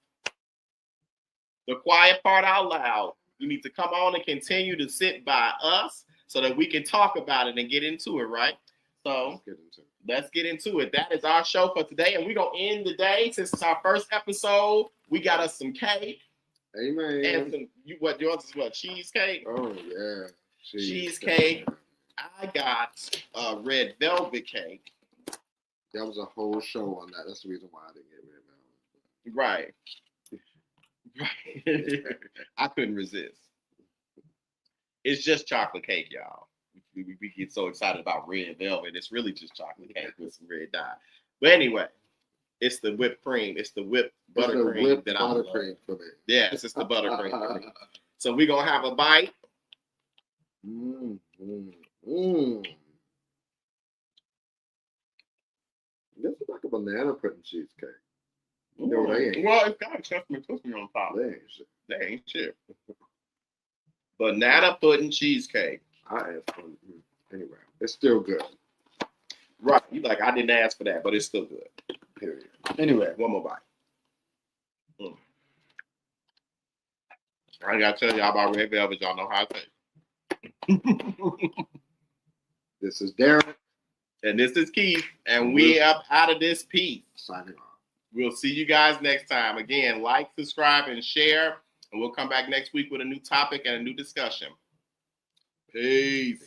the quiet part out loud. You need to come on and continue to sit by us so that we can talk about it and get into it, right? So let's get into it. That is our show for today. And we're going to end the day. Since it's our first episode, we got us some cake. Amen. And some, yours is what? Cheesecake? Oh, yeah. Cheesecake. I got red velvet cake. That was a whole show on that. That's the reason why I didn't get red velvet. Right. I couldn't resist. It's just chocolate cake, y'all. We get so excited about red velvet. It's really just chocolate cake with some red dye. But anyway, it's the whipped cream. It's the whipped buttercream that I love. For me. Yes, it's the buttercream for me. So we're going to have a bite. This is like a banana pudding cheesecake. No, they ain't. Well, it's got a chestnut cookie on top. They ain't shit. Banana pudding cheesecake. I asked for it. Anyway, it's still good. Right. You like, I didn't ask for that, but it's still good. Period. Anyway, one more bite. I ain't got to tell y'all about red velvet. Y'all know how it tastes. This is Darren. And this is Keith. And we up out of this piece. Signing off. We'll see you guys next time. Again, like, subscribe, and share. And we'll come back next week with a new topic and a new discussion. Peace.